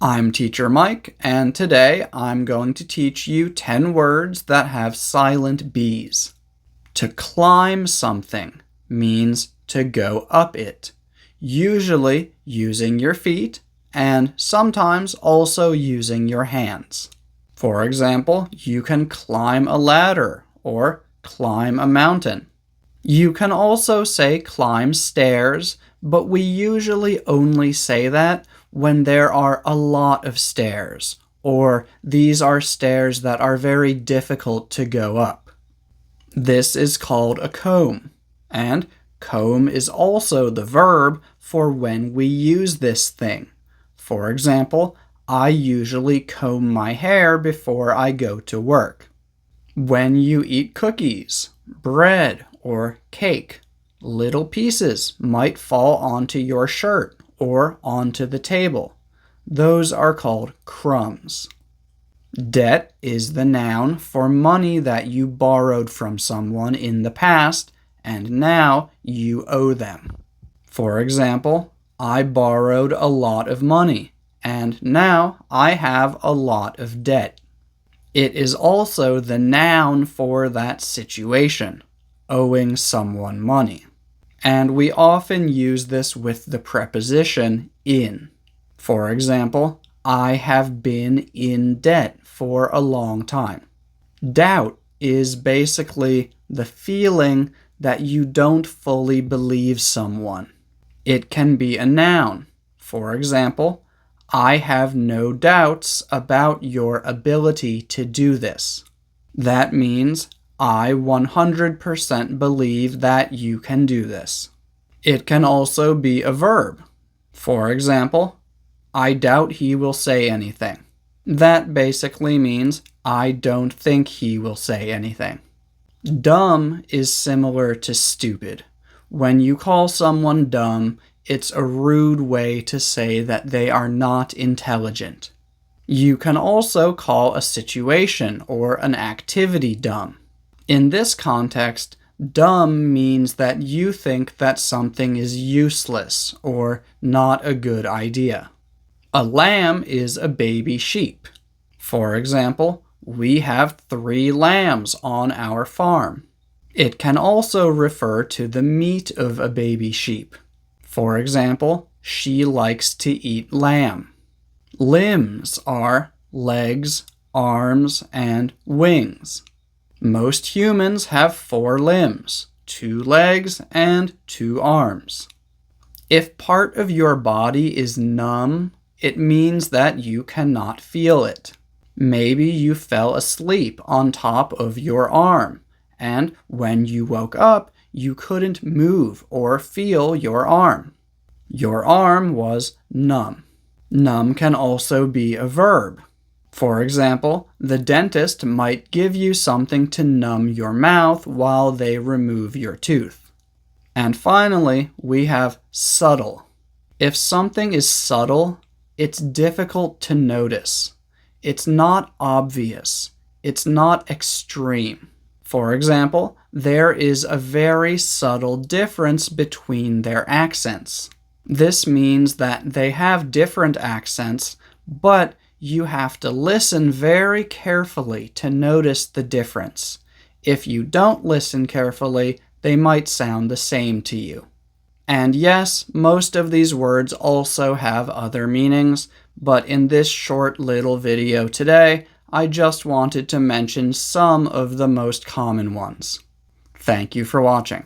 I'm Teacher Mike, and today I'm going to teach you 10 words that have silent B's. To climb something means to go up it, usually using your feet and sometimes also using your hands. For example, you can climb a ladder or climb a mountain. You can also say climb stairs, but we usually only say that when there are a lot of stairs, or these are stairs that are very difficult to go up. This is called a comb, and comb is also the verb for when we use this thing. For example, I usually comb my hair before I go to work. When you eat cookies, bread, or cake, little pieces might fall onto your shirt or onto the table. Those are called crumbs. Debt is the noun for money that you borrowed from someone in the past and now you owe them. For example, I borrowed a lot of money and now I have a lot of debt. It is also the noun for that situation, owing someone money. And we often use this with the preposition in. For example, I have been in debt for a long time. Doubt is basically the feeling that you don't fully believe someone. It can be a noun. For example, I have no doubts about your ability to do this. That means I 100% believe that you can do this. It can also be a verb. For example, I doubt he will say anything. That basically means I don't think he will say anything. Dumb is similar to stupid. When you call someone dumb, it's a rude way to say that they are not intelligent. You can also call a situation or an activity dumb. In this context, dumb means that you think that something is useless or not a good idea. A lamb is a baby sheep. For example, we have 3 lambs on our farm. It can also refer to the meat of a baby sheep. For example, she likes to eat lamb. Limbs are legs, arms, and wings. Most humans have 4 limbs, 2 legs, and 2 arms. If part of your body is numb, it means that you cannot feel it. Maybe you fell asleep on top of your arm, and when you woke up, you couldn't move or feel your arm. Your arm was numb. Numb can also be a verb. For example, the dentist might give you something to numb your mouth while they remove your tooth. And finally, we have subtle. If something is subtle, it's difficult to notice. It's not obvious. It's not extreme. For example, there is a very subtle difference between their accents. This means that they have different accents, but you have to listen very carefully to notice the difference. If you don't listen carefully, they might sound the same to you. And yes, most of these words also have other meanings, but in this short little video today, I just wanted to mention some of the most common ones. Thank you for watching.